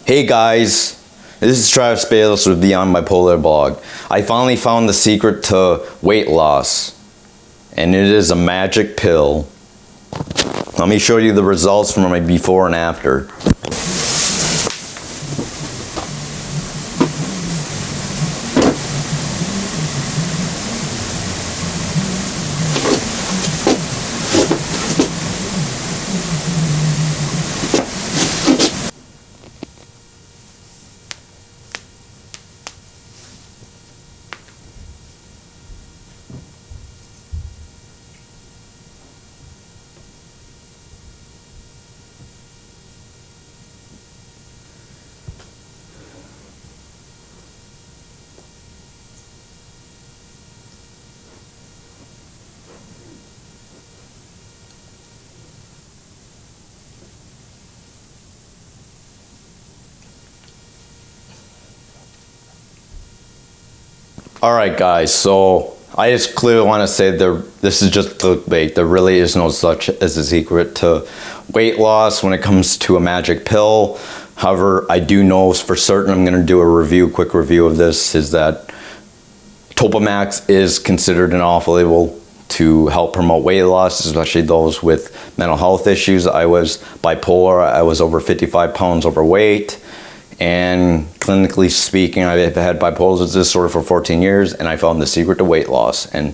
Hey guys, this is Travis Bayless with Beyond Bipolar blog. I finally found the secret to weight loss, and it is a magic pill. Let me show you the results from my before and after. Alright guys, so I just clearly want to say this is just clickbait. There really is no such as a secret to weight loss when it comes to a magic pill. However, I do know for certain, I'm going to do a quick review of this, is that Topamax is considered an off-label to help promote weight loss, especially those with mental health issues. I was bipolar, I was over 55 pounds overweight. And clinically speaking, I've had bipolar disorder for 14 years, and I found the secret to weight loss. And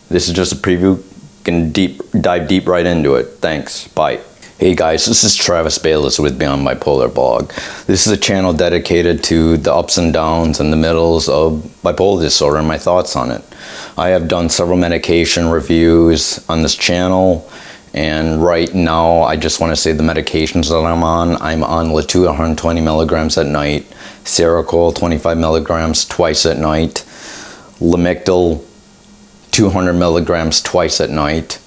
this is just a preview. Can dive deep right into it. Thanks. Bye. Hey guys, this is Travis Bayless with Beyond Bipolar blog. This is a channel dedicated to the ups and downs and the middles of bipolar disorder and my thoughts on it. I have done several medication reviews on this channel. And right now, I just want to say the medications that I'm on Lithium 120 milligrams at night, Seroquel 25 milligrams twice at night, Lamictal 200 milligrams twice at night,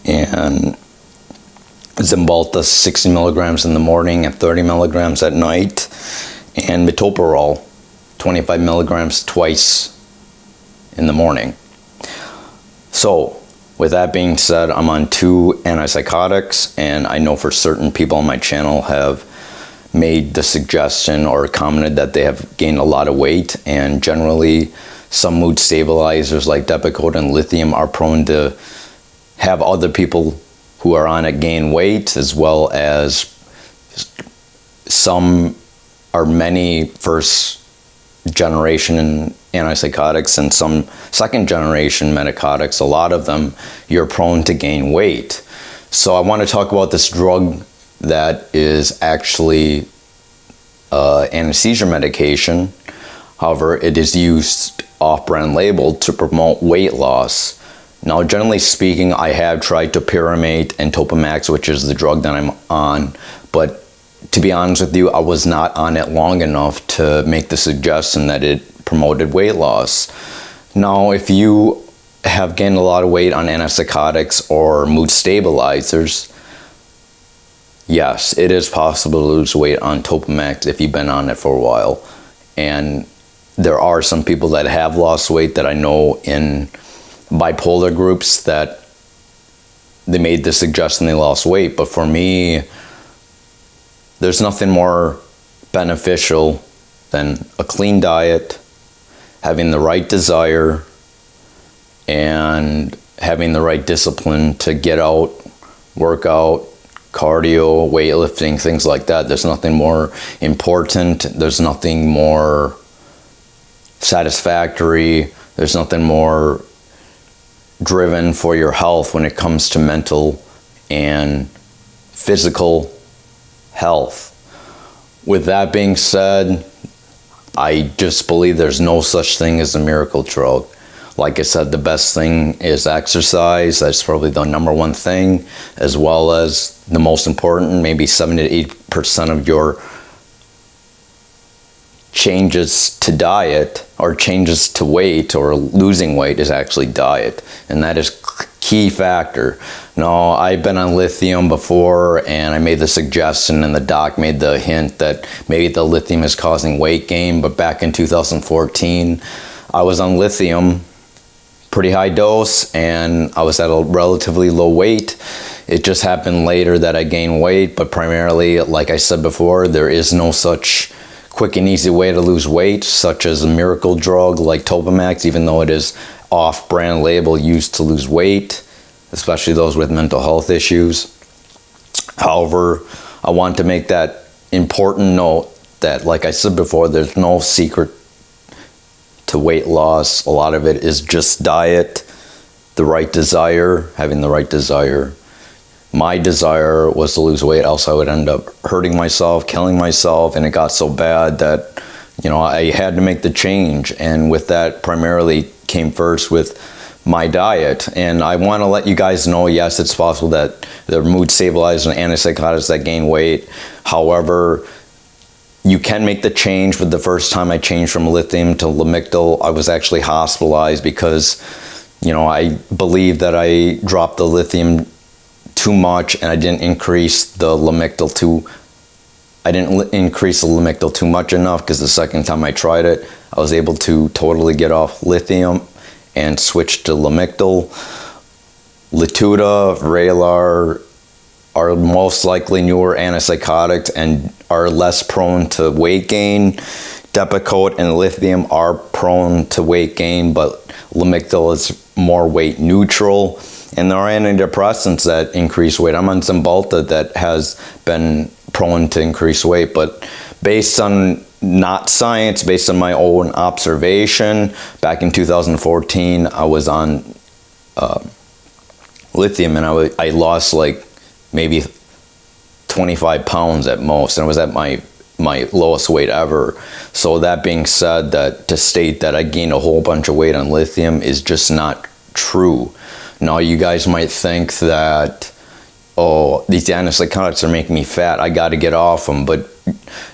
and Zymbalta 60 milligrams in the morning and 30 milligrams at night, and metoprolol 25 milligrams twice in the morning. So, with that being said, I'm on 2 antipsychotics, and I know for certain people on my channel have made the suggestion or commented that they have gained a lot of weight, and generally some mood stabilizers like Depakote and Lithium are prone to have other people who are on it gain weight, as well as many first generation antipsychotics and some second generation medicotics. A lot of them, you're prone to gain weight. So I want to talk about this drug that is actually anesthesia medication. However, it is used off-brand label to promote weight loss. Now, generally speaking, I have tried topiramate and Topamax, which is the drug that I'm on, but to be honest with you, I was not on it long enough to make the suggestion that it promoted weight loss. Now, if you have gained a lot of weight on antipsychotics or mood stabilizers, yes, it is possible to lose weight on Topamax if you've been on it for a while. And there are some people that have lost weight that I know in bipolar groups that they made the suggestion they lost weight. But for me, there's nothing more beneficial than a clean diet, having the right desire, and having the right discipline to get out, work out, cardio, weightlifting, things like that. There's nothing more important. There's nothing more satisfactory. There's nothing more driven for your health when it comes to mental and physical health. With that being said, I just believe there's no such thing as a miracle drug. Like I said, the best thing is exercise. That's probably the number one thing, as well as the most important, maybe 70 to 80% of your changes to diet or changes to weight or losing weight is actually diet, and that is key factor. Now, I've been on Lithium before, and I made the suggestion, and the doc made the hint that maybe the Lithium is causing weight gain, but back in 2014 I was on Lithium pretty high dose, and I was at a relatively low weight. It just happened later that I gained weight, but primarily, like I said before, there is no such quick and easy way to lose weight, such as a miracle drug like Topamax, even though it is off-brand label used to lose weight, especially those with mental health issues. However, I want to make that important note that, like I said before, there's no secret to weight loss. A lot of it is just diet, the right desire, having the right desire. My desire was to lose weight, else I would end up hurting myself, killing myself, and it got so bad that, you know, I had to make the change. And with that, primarily came first with my diet. And I want to let you guys know, yes, it's possible that there are mood stabilizers and antipsychotics that gain weight. However, you can make the change. But the first time I changed from lithium to Lamictal, I was actually hospitalized because, you know, I believe that I dropped the lithium too much and I didn't increase the Lamictal too much enough, because the second time I tried it, I was able to totally get off lithium and switch to Lamictal. Latuda, Vraylar are most likely newer antipsychotics and are less prone to weight gain. Depakote and lithium are prone to weight gain, but Lamictal is more weight neutral. And there are antidepressants that increase weight. I'm on Cymbalta that has been prone to increase weight, but based on not science, based on my own observation, back in 2014, I was on lithium, and I lost like maybe 25 pounds at most, and I was at my lowest weight ever. So that being said, that to state that I gained a whole bunch of weight on lithium is just not true. Now, you guys might think that, oh, these antipsychotics are making me fat, I got to get off them. But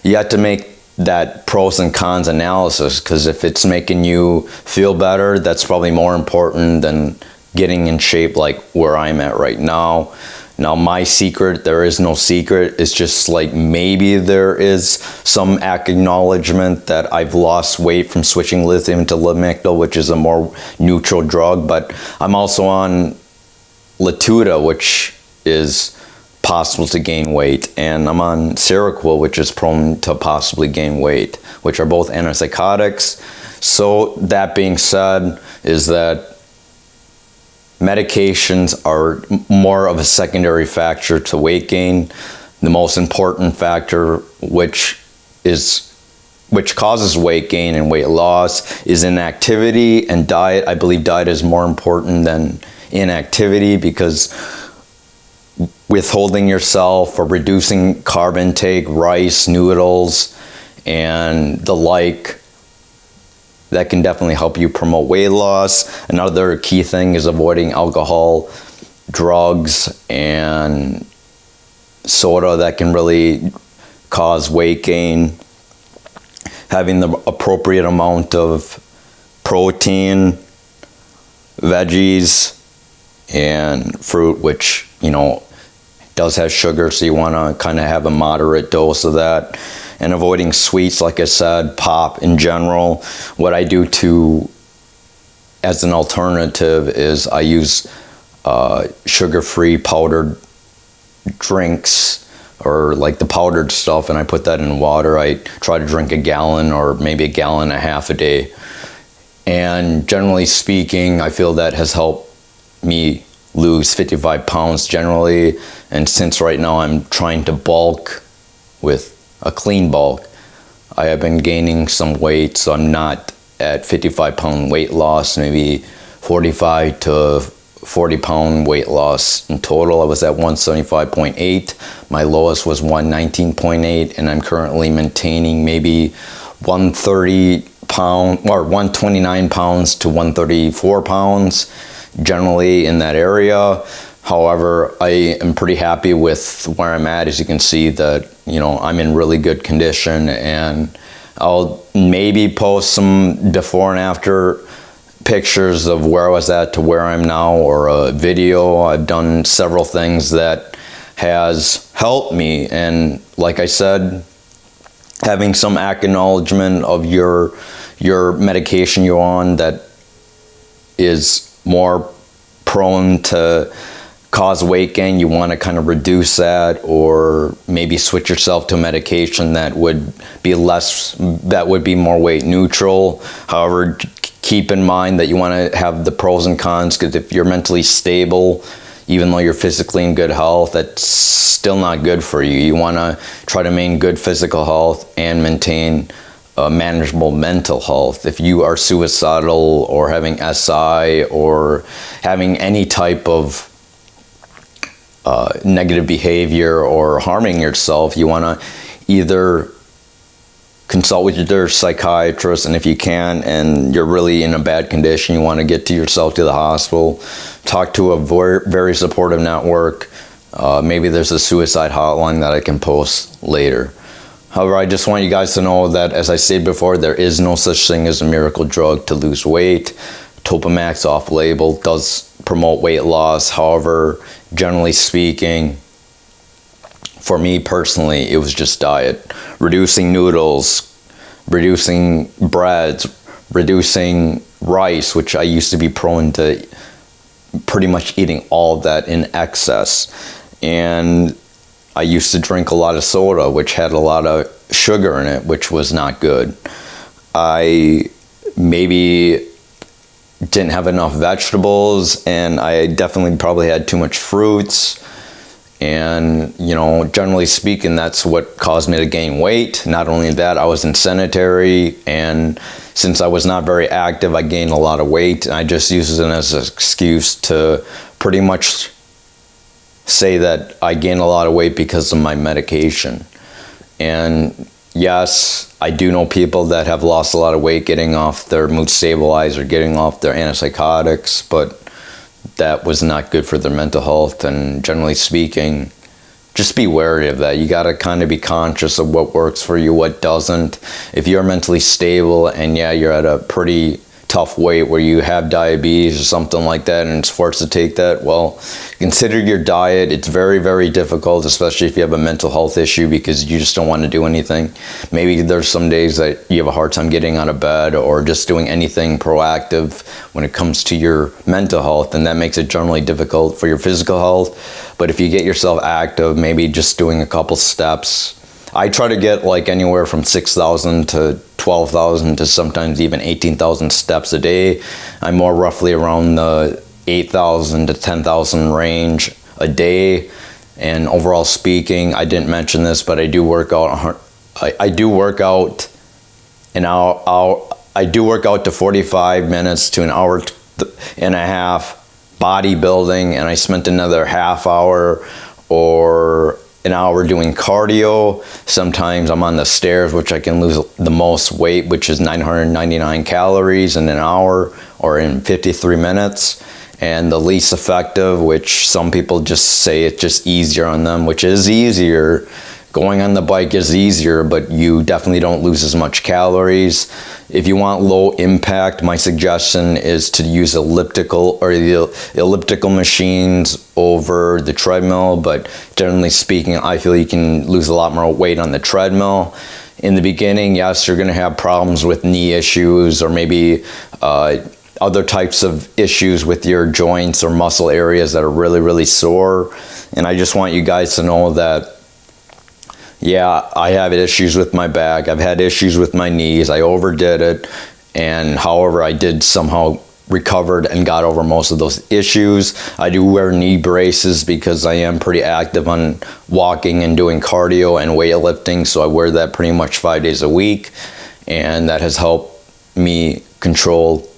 you have to make that pros and cons analysis, because if it's making you feel better, that's probably more important than getting in shape like where I'm at right now. Now, my secret, there is no secret. It's just like maybe there is some acknowledgement that I've lost weight from switching lithium to Lamictal, which is a more neutral drug. But I'm also on Latuda, which is possible to gain weight. And I'm on Seroquel, which is prone to possibly gain weight, which are both antipsychotics. So that being said, is that medications are more of a secondary factor to weight gain. The most important factor, which causes weight gain and weight loss, is inactivity and diet. I believe diet is more important than inactivity, because withholding yourself or reducing carb intake, rice, noodles, and the like, that can definitely help you promote weight loss. Another key thing is avoiding alcohol, drugs, and soda that can really cause weight gain. Having the appropriate amount of protein, veggies, and fruit, which, you know, does have sugar, so you want to kind of have a moderate dose of that. And avoiding sweets, like I said, pop in general. What I do as an alternative is I use sugar-free powdered drinks, or like the powdered stuff, and I put that in water. I try to drink a gallon or maybe a gallon and a half a day. And generally speaking, I feel that has helped me lose 55 pounds generally. And since right now I'm trying to bulk with a clean bulk, I have been gaining some weight, so I'm not at 55-pound weight loss, maybe 45 to 40-pound weight loss in total. I was at 175.8. My lowest was 119.8, and I'm currently maintaining maybe 130 pound or 129 pounds to 134 pounds, generally in that area. However, I am pretty happy with where I'm at. As you can see, that, you know, I'm in really good condition, and I'll maybe post some before and after pictures of where I was at to where I'm now, or a video. I've done several things that has helped me, and like I said, having some acknowledgement of your medication you're on that is more prone to cause weight gain, you want to kind of reduce that, or maybe switch yourself to a medication that would be more weight neutral. However, keep in mind that you want to have the pros and cons, because if you're mentally stable, even though you're physically in good health, that's still not good for you. You want to try to maintain good physical health and maintain manageable mental health. If you are suicidal or having SI or having any type of negative behavior or harming yourself, you want to either consult with your psychiatrist, and if you can and you're really in a bad condition, you want to get yourself to the hospital, talk to a very supportive network. Maybe there's a suicide hotline that I can post later. However, I just want you guys to know that, as I said before, there is no such thing as a miracle drug to lose weight. Topamax off-label does promote weight loss. However, generally speaking, for me personally, it was just diet. Reducing noodles, reducing breads, reducing rice, which I used to be prone to pretty much eating all of that in excess. And I used to drink a lot of soda, which had a lot of sugar in it, which was not good. I maybe didn't have enough vegetables, and I definitely probably had too much fruits. And, you know, generally speaking, that's what caused me to gain weight. Not only that, I was sedentary, and since I was not very active, I gained a lot of weight. And I just used it as an excuse to pretty much say that I gained a lot of weight because of my medication. And yes, I do know people that have lost a lot of weight getting off their mood stabilizer, getting off their antipsychotics, but that was not good for their mental health. And generally speaking, just be wary of that. You got to kind of be conscious of what works for you, what doesn't. If you're mentally stable and yeah, you're at a pretty tough weight where you have diabetes or something like that and it's forced to take that, well, consider your diet. It's very, very difficult, especially if you have a mental health issue, because you just don't want to do anything. Maybe there's some days that you have a hard time getting out of bed or just doing anything proactive when it comes to your mental health, and that makes it generally difficult for your physical health. But if you get yourself active, maybe just doing a couple steps. I try to get like anywhere from 6,000 to 12,000 to sometimes even 18,000 steps a day. I'm more roughly around the 8,000 to 10,000 range a day. And overall speaking, I didn't mention this, but I do work out. I do work out an hour. I do work out to 45 minutes to an hour and a half bodybuilding, and I spent another half hour or an hour doing cardio. Sometimes I'm on the stairs, which I can lose the most weight, which is 999 calories in an hour or in 53 minutes. And the least effective, which some people just say it's just easier on them, which is easier. Going on the bike is easier, but you definitely don't lose as much calories. If you want low impact, my suggestion is to use elliptical or the elliptical machines over the treadmill. But generally speaking, I feel you can lose a lot more weight on the treadmill. In the beginning, yes, you're going to have problems with knee issues or maybe other types of issues with your joints or muscle areas that are really, really sore. And I just want you guys to know that, yeah, I have issues with my back. I've had issues with my knees. I overdid it. And however, I did somehow recovered and got over most of those issues. I do wear knee braces because I am pretty active on walking and doing cardio and weightlifting. So I wear that pretty much 5 days a week. And that has helped me control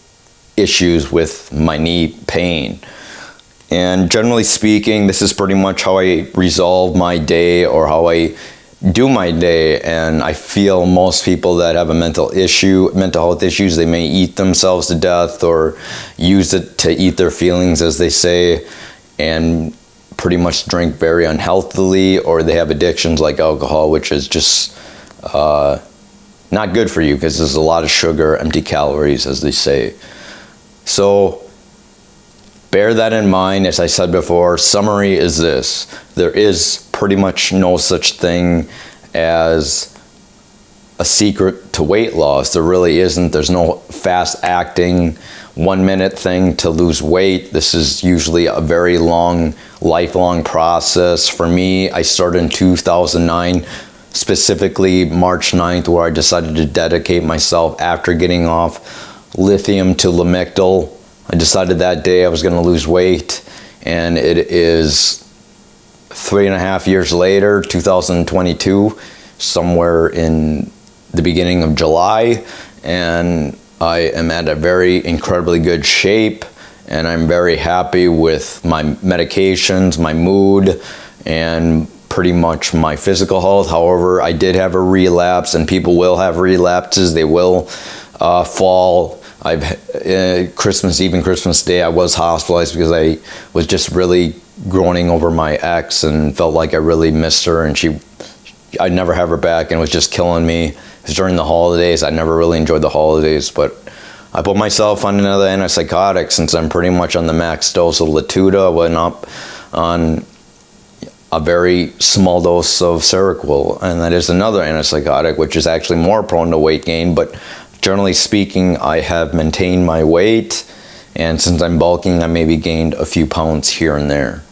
issues with my knee pain. And generally speaking, this is pretty much how I resolve my day or how I do my day. And I feel most people that have a mental health issues, they may eat themselves to death or use it to eat their feelings, as they say, and pretty much drink very unhealthily, or they have addictions like alcohol, which is just not good for you because there's a lot of sugar, empty calories, as they say. So bear that in mind. As I said before, summary is this: there is pretty much no such thing as a secret to weight loss. There really isn't. There's no fast acting 1-minute thing to lose weight. This is usually a very long, lifelong process. For me, I started in 2009, specifically March 9th, where I decided to dedicate myself after getting off Lithium to Lamictal. I decided that day I was going to lose weight, and it is 3.5 years later, 2022, somewhere in the beginning of July, and I am at a very incredibly good shape, and I'm very happy with my medications, my mood, and pretty much my physical health. However, I did have a relapse, and people will have relapses. They will fall. Christmas Eve and Christmas Day, I was hospitalized because I was just really groaning over my ex and felt like I really missed her, and I'd never have her back, and it was just killing me. It was during the holidays. I never really enjoyed the holidays, but I put myself on another antipsychotic since I'm pretty much on the max dose of Latuda. I went up on a very small dose of Seroquel, and that is another antipsychotic, which is actually more prone to weight gain, but generally speaking, I have maintained my weight, and since I'm bulking, I maybe gained a few pounds here and there.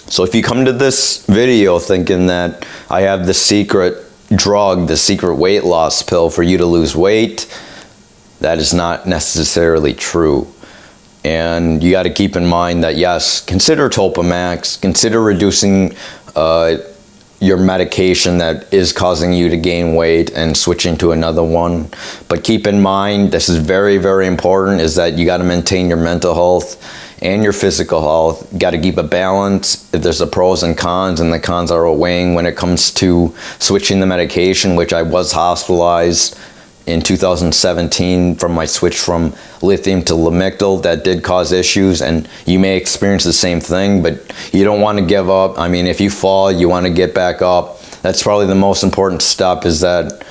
So if you come to this video thinking that I have the secret drug, the secret weight loss pill for you to lose weight, that is not necessarily true. And you got to keep in mind that, yes, consider Topamax, consider reducing your medication that is causing you to gain weight and switching to another one. But keep in mind, this is very, very important, is that you got to maintain your mental health and your physical health. You got to keep a balance. If there's a pros and cons, and the cons are weighing when it comes to switching the medication, which I was hospitalized in 2017 from my switch from Lithium to Lamictal. That did cause issues, and you may experience the same thing, but you don't want to give up. I mean, if you fall, you want to get back up. That's probably the most important step, is that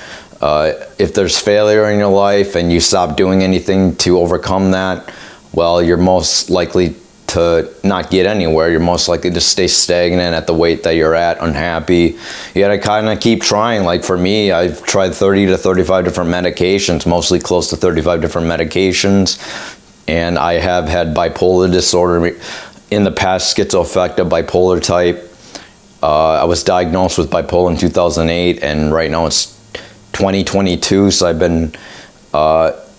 if there's failure in your life and you stop doing anything to overcome that, well, you're most likely to not get anywhere. You're most likely to stay stagnant at the weight that you're at, unhappy. You gotta kind of keep trying. Like for me, I've tried 30 to 35 different medications, mostly close to 35 different medications. And I have had bipolar disorder in the past, schizoaffective bipolar type. I was diagnosed with bipolar in 2008, and right now it's 2022, so I've been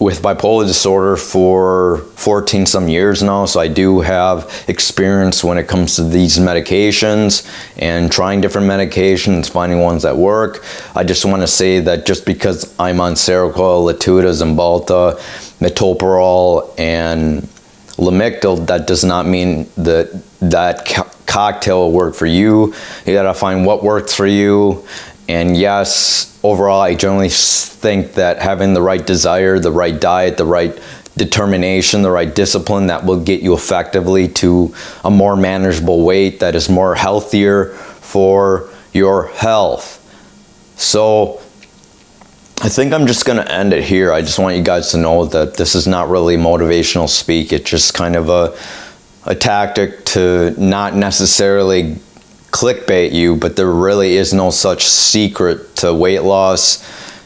with bipolar disorder for 14 some years now, so I do have experience when it comes to these medications and trying different medications, finding ones that work. I just want to say that just because I'm on Seroquel, Latuda, Zymbalta, metoprolol, and Lamictal, that does not mean that cocktail will work for you. You gotta find what works for you. And yes, overall, I generally think that having the right desire, the right diet, the right determination, the right discipline, that will get you effectively to a more manageable weight that is more healthier for your health. So I think I'm just gonna end it here. I just want you guys to know that this is not really motivational speak. It's just kind of a tactic to not necessarily clickbait you, but there really is no such secret to weight loss.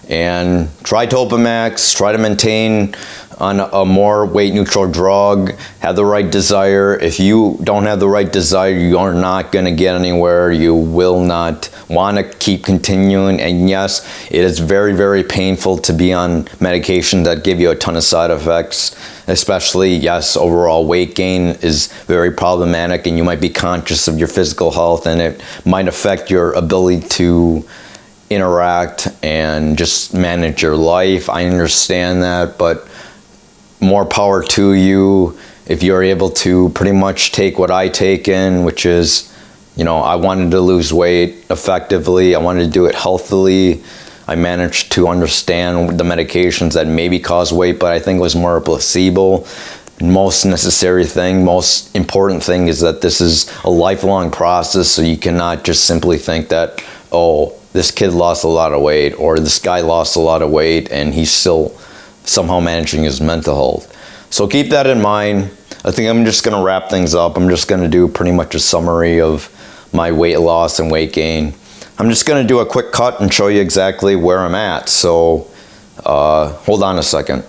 And try Topamax, try to maintain on a more weight neutral drug, have the right desire. If you don't have the right desire, you are not going to get anywhere. You will not want to keep continuing. And yes, it is very, very painful to be on medication that give you a ton of side effects, especially, yes, overall weight gain is very problematic, and you might be conscious of your physical health, and it might affect your ability to interact and just manage your life. I understand that, but more power to you if you're able to pretty much take what I take in, which is, you know, I wanted to lose weight effectively. I wanted to do it healthily. I managed to understand the medications that maybe cause weight, but I think it was more a placebo. Most necessary thing, most important thing is that this is a lifelong process, so you cannot just simply think that, oh, this kid lost a lot of weight, or this guy lost a lot of weight and he's still somehow managing his mental health. So keep that in mind. I think I'm just going to wrap things up. I'm just going to do pretty much a summary of my weight loss and weight gain. I'm just going to do a quick cut and show you exactly where I'm at. So hold on a second.